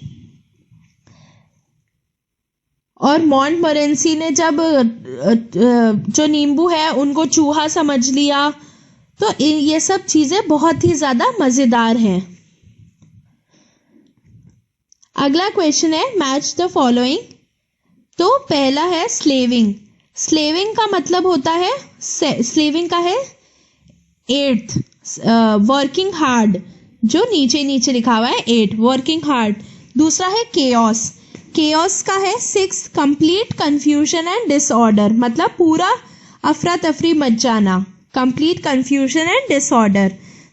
और मॉन्टमोरेंसी ने जब जो नींबू है उनको चूहा समझ लिया। तो ये सब चीजें बहुत ही ज्यादा मजेदार हैं। अगला क्वेश्चन है मैच द फॉलोइंग। तो पहला है स्लेविंग। स्लेविंग का मतलब होता है, स्लेविंग का है 8th वर्किंग हार्ड, जो नीचे नीचे लिखा हुआ है 8 वर्किंग हार्ड। दूसरा है केओस। केओस का है 6 कंप्लीट कंफ्यूजन एंड डिसऑर्डर, मतलब पूरा अफरा तफरी मच जाना, complete confusion and disorder.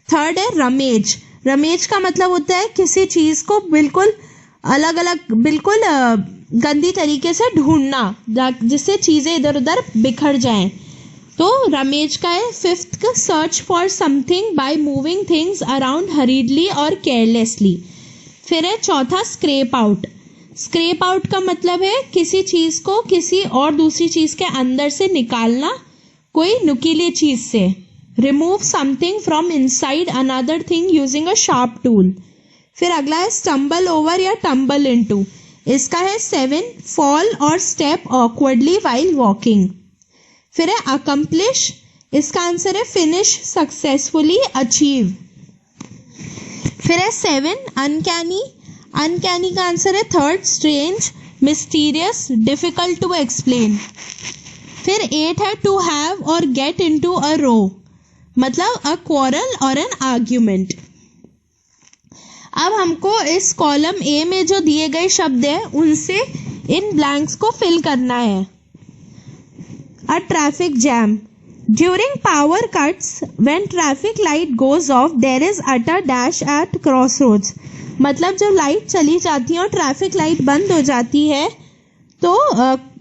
Third है रमेज। रमेज का मतलब होता है किसी चीज को बिल्कुल अलग अलग, बिल्कुल गंदी तरीके से ढूंढना, जिससे चीजें इधर उधर बिखर जाएं, तो रमेज का है। 5th search for something by moving things around हरीडली और केयरलेसली। फिर है चौथा स्क्रैप आउट। स्क्रैप आउट का मतलब है किसी चीज को किसी और दूसरी चीज के अंदर से निकालना, कोई नुकीली चीज से। Remove something from inside another thing using a sharp tool. फिर अगला है स्टम्बल ओवर या टम्बल इनटू। इसका है 7 फॉल और स्टेप ऑकवर्डली वाइल वॉकिंग। फिर है अकम्प्लिश। इसका आंसर है फिनिश, सक्सेसफुली, अचीव। फिर है 7 अनकैनी। अनकैनी का आंसर है 3rd strange, mysterious, difficult to explain. फिर 8 है टू हैव और गेट इनटू अ रो, मतलब अ क्वारल और एन आर्ग्यूमेंट। अब हमको इस कॉलम ए में जो दिए गए शब्द हैं उनसे इन ब्लैंक्स को फिल करना है। A traffic jam. During power cuts when traffic light goes off there is utter dash at cross roads, मतलब जब लाइट चली जाती है और ट्रैफिक लाइट बंद हो जाती है तो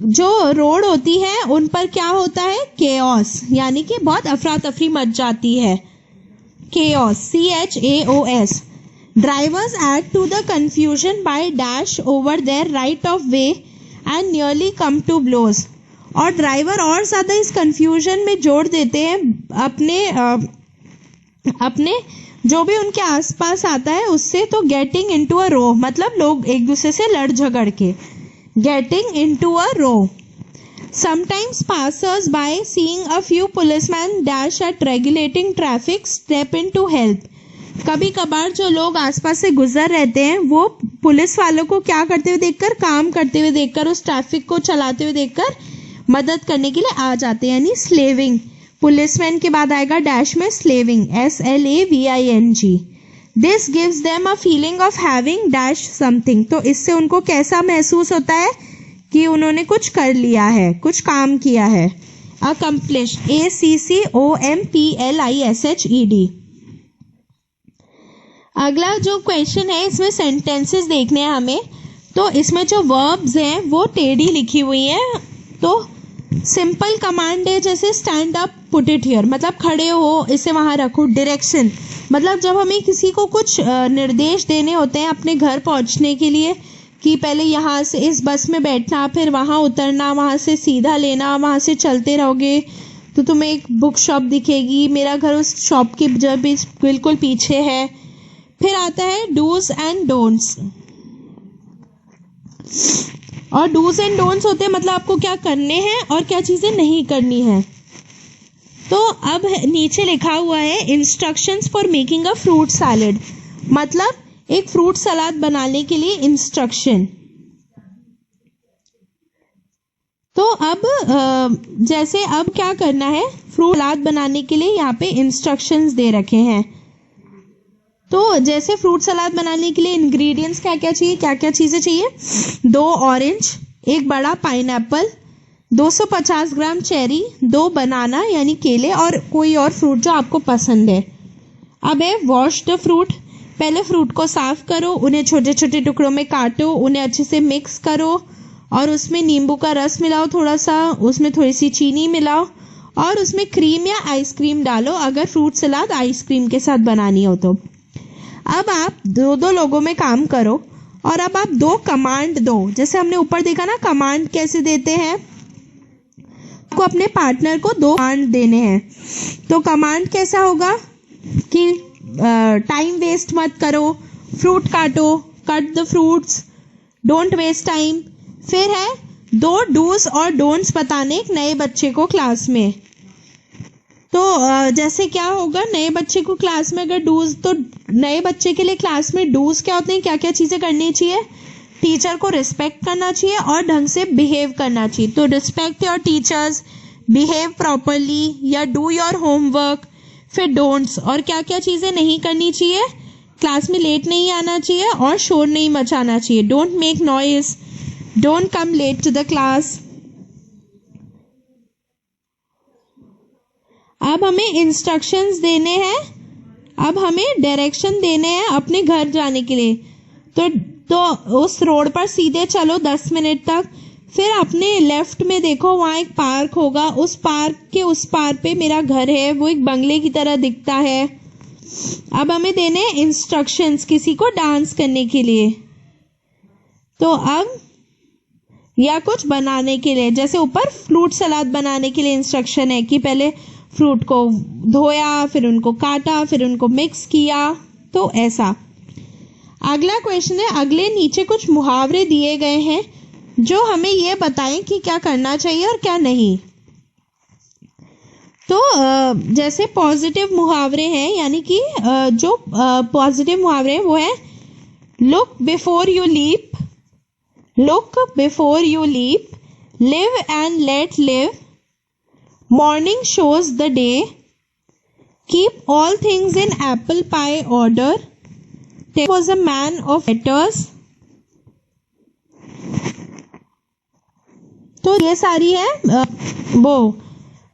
जो रोड होती है उन पर क्या होता है, केओस, यानी कि बहुत अफरा तफरी मच जाती है। Chaos, CHAOS। Drivers add to the confusion by dash over there right of way and nearly come to blows. और ड्राइवर और ज्यादा इस कंफ्यूजन में जोड़ देते हैं अपने जो भी उनके आसपास आता है उससे, तो गेटिंग इनटू अ रो, मतलब लोग एक दूसरे से लड़ झगड़ के, getting into a row. Sometimes passers by seeing a few policeman dash at regulating traffic step in to help. कभी कभार जो लोग आसपास से गुजर रहते हैं वो पुलिस वालों को क्या करते हुए देखकर, काम करते हुए देखकर, उस ट्रैफिक को चलाते हुए देखकर मदद करने के लिए आ जाते हैं, यानी स्लेविंग। पुलिसमैन के बाद आएगा डैश में slaving, SLAVING। This gives them a feeling of having dash something, तो इससे उनको कैसा महसूस होता है कि उन्होंने कुछ कर लिया है, कुछ काम किया है। Accomplish, ACCOMPLISHED। अगला जो क्वेश्चन है इसमें सेंटेंसेस देखने हैं हमें, तो इसमें जो वर्ब्स हैं वो टेढ़ी लिखी हुई हैं। तो सिंपल कमांड है जैसे stand up, put it here, मतलब खड़े हो, इसे वहां रखो। डायरेक्शन, मतलब जब हमें किसी को कुछ निर्देश देने होते हैं अपने घर पहुंचने के लिए, कि पहले यहाँ से इस बस में बैठना, फिर वहां उतरना, वहां से सीधा लेना, वहां से चलते रहोगे तो तुम्हें एक बुक शॉप दिखेगी, मेरा घर उस शॉप के जब बिल्कुल पीछे है। फिर आता है डूज एंड डोंट्स, और डूज एंड डोंट्स होते हैं मतलब आपको क्या करने हैं और क्या चीजें नहीं करनी है। तो अब नीचे लिखा हुआ है instructions for making a fruit salad, मतलब एक फ्रूट सलाद बनाने के लिए इंस्ट्रक्शन। तो अब जैसे अब क्या करना है, फ्रूट सलाद बनाने के लिए यहाँ पे इंस्ट्रक्शंस दे रखे हैं। तो जैसे फ्रूट सलाद बनाने के लिए इंग्रेडिएंट्स क्या क्या चाहिए, क्या क्या चीजें चाहिए, 2 ऑरेंज, 1 बड़ा पाइनएप्पल, 250 ग्राम चेरी, 2 बनाना यानी केले, और कोई और फ्रूट जो आपको पसंद है। अब है वॉश द फ्रूट, पहले फ्रूट को साफ करो, उन्हें छोटे छोटे टुकड़ों में काटो, उन्हें अच्छे से मिक्स करो और उसमें नींबू का रस मिलाओ थोड़ा सा, उसमें थोड़ी सी चीनी मिलाओ और उसमें क्रीम या आइसक्रीम डालो अगर फ्रूट सलाद आइसक्रीम के साथ बनानी हो तो। अब आप 2 लोगों में काम करो और अब आप 2 कमांड दो, जैसे हमने ऊपर देखा ना कमांड कैसे देते हैं, को अपने पार्टनर को 2 कमांड देने हैं। तो कमांड कैसा होगा कि टाइम वेस्ट मत करो, फ्रूट काटो, cut the fruits, don't waste time. फिर है 2 डूज और डोंट्स बताने एक नए बच्चे को क्लास में। तो जैसे क्या होगा, नए बच्चे को क्लास में अगर डूज, तो नए बच्चे के लिए क्लास में डूज क्या होते हैं, क्या क्या चीजें करनी चाहिए, टीचर को रिस्पेक्ट करना चाहिए और ढंग से बिहेव करना चाहिए। तो respect your teachers, behave properly या डू योर होमवर्क। फिर डोंट्स, और क्या क्या चीज़ें नहीं करनी चाहिए, क्लास में लेट नहीं आना चाहिए और शोर नहीं मचाना चाहिए। Don't make noise, don't come late to the class. अब हमें इंस्ट्रक्शंस देने हैं, अब हमें डायरेक्शन देने हैं अपने घर जाने के लिए। तो उस रोड पर सीधे चलो 10 मिनट तक, फिर अपने लेफ्ट में देखो, वहाँ एक पार्क होगा, उस पार्क के उस पार पे मेरा घर है, वो एक बंगले की तरह दिखता है। अब हमें देने इंस्ट्रक्शंस किसी को डांस करने के लिए। तो अब या कुछ बनाने के लिए, जैसे ऊपर फ्रूट सलाद बनाने के लिए इंस्ट्रक्शन है कि पहले फ्रूट को धोया, फिर उनको काटा, फिर उनको मिक्स किया। तो ऐसा। अगला क्वेश्चन है, अगले नीचे कुछ मुहावरे दिए गए हैं जो हमें ये बताएं कि क्या करना चाहिए और क्या नहीं। तो जैसे पॉजिटिव मुहावरे हैं, यानी कि जो पॉजिटिव मुहावरे हैं वो है look before you leap, look before you leap, live and let live, morning shows the day, keep all things in apple pie order, there was a man of letters। तो ये सारी है वो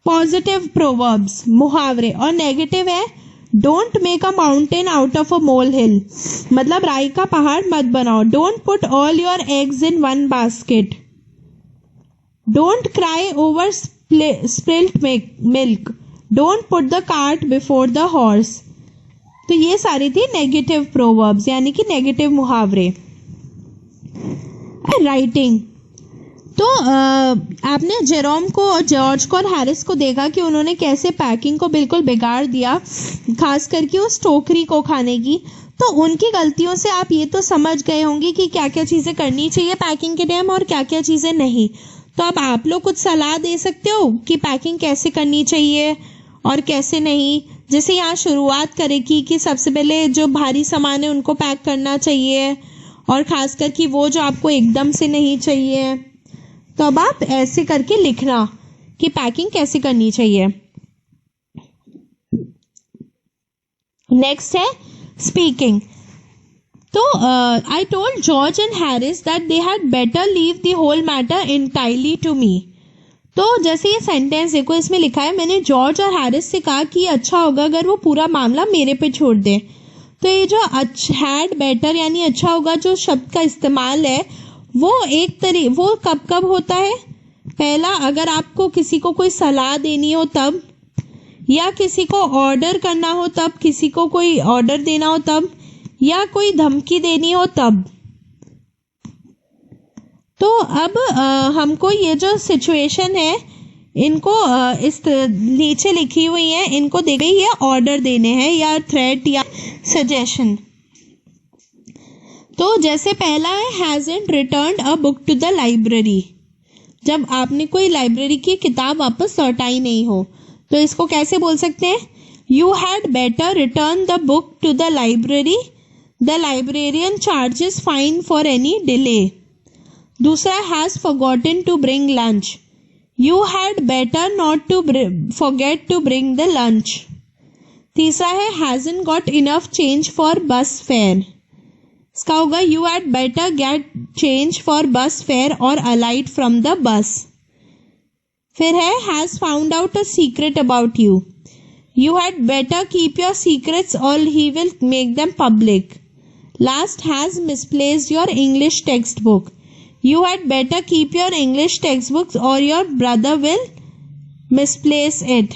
पॉजिटिव प्रोवर्ब्स, मुहावरे। और negative है don't make a mountain out of a molehill, मतलब राई का पहाड़ मत बनाओ। Don't put all your eggs in one basket, don't cry over spilled milk, don't put the cart before the horse. तो ये सारी थी नेगेटिव प्रोवर्ब्स, यानी कि नेगेटिव मुहावरे। राइटिंग, तो आपने जेरोम को, जॉर्ज को और हैरिस को देखा कि उन्होंने कैसे पैकिंग को बिल्कुल बिगाड़ दिया, खास करके उस टोकरी को खाने की। तो उनकी गलतियों से आप ये तो समझ गए होंगे कि क्या क्या चीज़ें करनी चाहिए पैकिंग के टाइम और क्या क्या चीज़ें नहीं। तो अब आप लोग कुछ सलाह दे सकते हो कि पैकिंग कैसे करनी चाहिए और कैसे नहीं। जैसे यहाँ शुरुआत करेगी कि सबसे पहले जो भारी सामान है उनको पैक करना चाहिए, और खासकर कि वो जो आपको एकदम से नहीं चाहिए। तो अब आप ऐसे करके लिखना कि पैकिंग कैसे करनी चाहिए। नेक्स्ट है स्पीकिंग। तो I told George and Harris that they had better leave the whole matter entirely to me. तो जैसे ये सेंटेंस देखो, इसमें लिखा है मैंने जॉर्ज और हैरिस से कहा कि अच्छा होगा अगर वो पूरा मामला मेरे पे छोड़ दे। तो ये जो हैड बेटर यानी अच्छा होगा जो शब्द का इस्तेमाल है वो वो कब कब होता है। पहला, अगर आपको किसी को कोई सलाह देनी हो तब, या किसी को ऑर्डर करना हो तब, किसी को कोई ऑर्डर देना हो तब, या कोई धमकी देनी हो तब। तो अब हमको ये जो सिचुएशन है इनको इस नीचे लिखी हुई है, इनको दे गई है ऑर्डर देने हैं या थ्रेट या सजेशन। तो जैसे पहला है hasn't returned a book to the library, जब आपने कोई लाइब्रेरी की किताब वापस लौटाई नहीं हो। तो इसको कैसे बोल सकते हैं, you had better return the book to the library, the librarian charges fine for any delay. दूसरा, has forgotten to bring lunch, you had better not to forget to bring the lunch. तीसरा है hasn't got enough change for bus fare, इसका होगा you had better get change for bus fare और alight from the bus. फिर है has found out a secret about you, you had better keep your secrets और he will make them public. Last, has misplaced your English textbook, you had better keep your English textbooks or your brother will misplace it.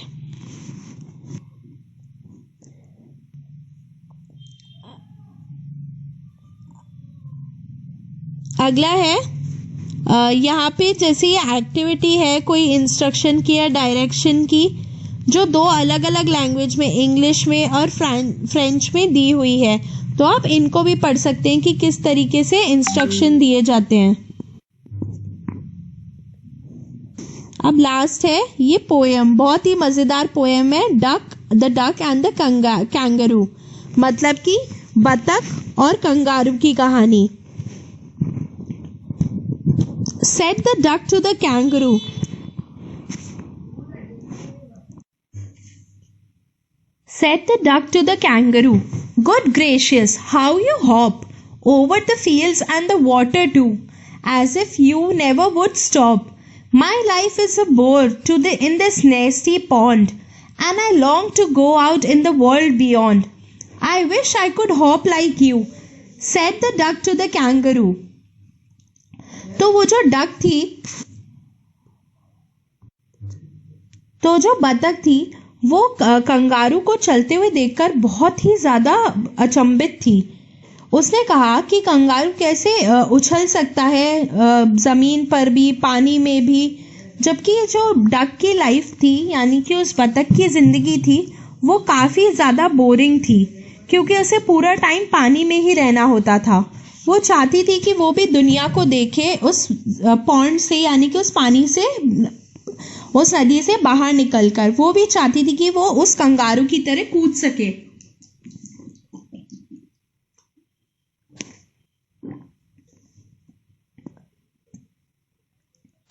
अगला है यहाँ पे जैसे ये activity है कोई instruction की या डायरेक्शन की जो दो अलग अलग लैंग्वेज में, इंग्लिश में और फ्रेंच में दी हुई है। तो आप इनको भी पढ़ सकते हैं कि किस तरीके से इंस्ट्रक्शन दिए जाते हैं। अब लास्ट है ये पोएम, बहुत ही मजेदार पोएम है, the duck and the kangaroo, मतलब कि बतख और कंगारू की कहानी। said the duck to the kangaroo. Said the duck to the kangaroo, "Good gracious, how you hop over the fields and the water too, as if you never would stop. My life is a bore in this nasty pond, and I long to go out in the world beyond. I wish I could hop like you," said the duck to the kangaroo. तो वो जो duck थी, तो जो बतख थी, वो kangaroo को चलते हुए देखकर बहुत ही ज्यादा अचंभित थी। उसने कहा कि कंगारू कैसे उछल सकता है जमीन पर भी, पानी में भी, जबकि जो डक की लाइफ थी, यानी कि उस बतख की जिंदगी थी, वो काफी ज्यादा बोरिंग थी, क्योंकि उसे पूरा टाइम पानी में ही रहना होता था। वो चाहती थी कि वो भी दुनिया को देखे उस पॉन्ड से, यानी कि उस पानी से, उस नदी से बाहर निकलकर। वो भी चाहती थी कि वो उस कंगारू की तरह कूद सके।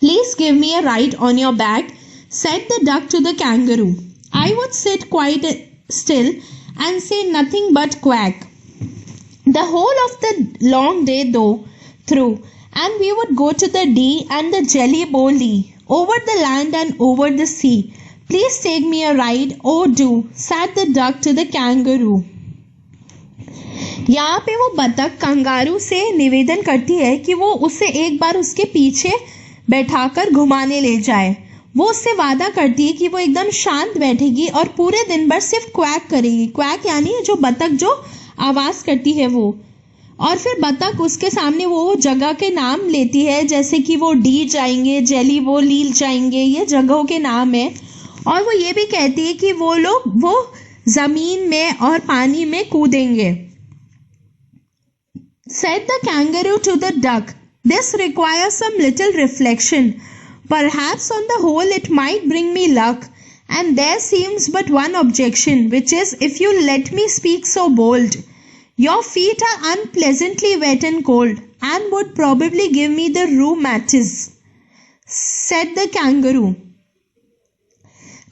"Please give me a ride on your back," said the duck to the kangaroo. "I would sit quite still and say nothing but quack the whole of the long day through, and we would go to the Dee and the Jelly Bolly, over the land and over the sea. Please take me a ride, oh do," said the duck to the kangaroo. यहाँ पे वो बतख kangaroo से निवेदन करती है कि वो उसे एक बार उसके पीछे बैठाकर घुमाने ले जाए। वो उससे वादा करती है कि वो एकदम शांत बैठेगी और पूरे दिन भर सिर्फ क्वैक करेगी। क्वैक यानी जो बतख जो आवाज करती है वो। और फिर बतख उसके सामने वो जगह के नाम लेती है, जैसे कि वो डी जाएंगे, जेली वो लील जाएंगे, ये जगहों के नाम है। और वो ये भी कहती है कि वो लोग वो जमीन में और पानी में कूदेंगे। Said the kangaroo to the duck, "This requires some little reflection. Perhaps on the whole it might bring me luck. And there seems but one objection, which is if you let me speak so bold. Your feet are unpleasantly wet and cold, and would probably give me the rheumatism," said the kangaroo.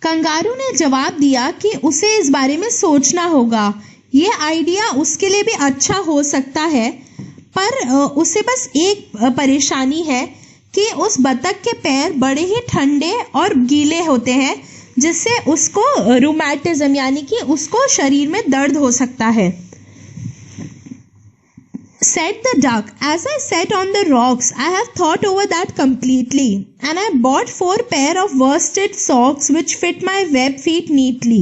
Kangaroo ने जवाब दिया कि उसे इस बारे में सोचना होगा। ये आइडिया उसके लिए भी अच्छा हो सकता है, पर उसे बस एक परेशानी है कि उस बतख के पैर बड़े ही ठंडे और गीले होते हैं, जिससे उसको रूमेटिज्म यानी कि उसको शरीर में दर्द हो सकता है। Said the duck, "As I sat on the rocks, I have thought over that completely, and I bought 4 pair of worsted socks which fit my web feet neatly.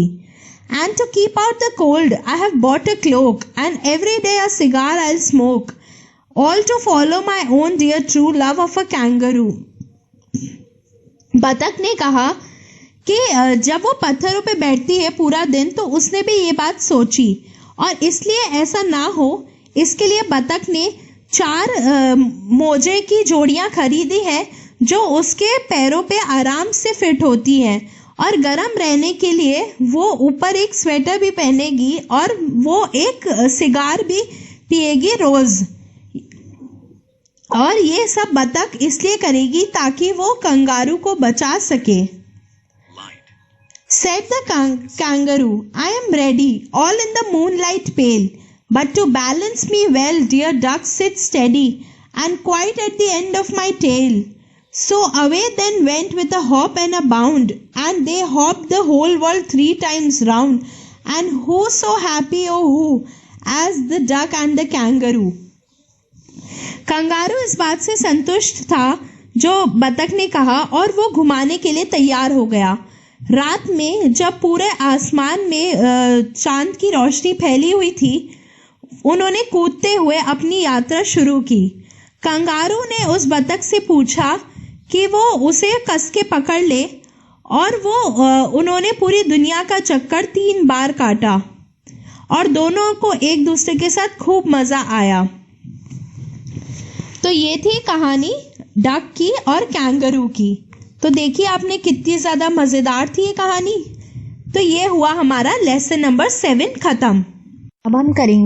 And to keep out the cold, I have bought a cloak, and every day a cigar I'll smoke, all to follow my own dear true love of a kangaroo." बतख ने कहा कि जब वो पत्थरों पे बैठती है पूरा दिन, तो उसने भी ये बात सोची, और इसलिए ऐसा ना हो इसके लिए बतख ने 4 मोजे की जोड़ियां खरीदी है, जो उसके पैरों पे आराम से फिट होती है, और गर्म रहने के लिए वो ऊपर एक स्वेटर भी पहनेगी, और वो एक सिगार भी पिएगी रोज। और ये सब बतख इसलिए करेगी ताकि वो कंगारू को बचा सके। Said the kangaroo, "I am ready, all in the moonlight pale. But to balance me well, dear duck, sit steady, and quite at the end of my tail." So away then went with a hop and a bound, and they hopped the whole world 3 times round. And who so happy, oh who, as the duck and the kangaroo. Kangaroo इस बात से संतुष्ट था जो बतख ने कहा, और वो घुमाने के लिए तैयार हो गया। रात में जब पूरे आसमान में चांद की रोशनी फैली हुई थी, उन्होंने कूदते हुए अपनी यात्रा शुरू की। कंगारू ने उस बतख से पूछा कि वो उसे कस के पकड़ ले, और उन्होंने पूरी दुनिया का चक्कर 3 बार काटा, और दोनों को एक दूसरे के साथ खूब मजा आया। तो ये थी कहानी डक की और कैंगरू की। तो देखिए आपने कितनी ज्यादा मजेदार थी ये कहानी। तो ये हुआ हमारा लेसन नंबर 7 खत्म। अब हम करेंगे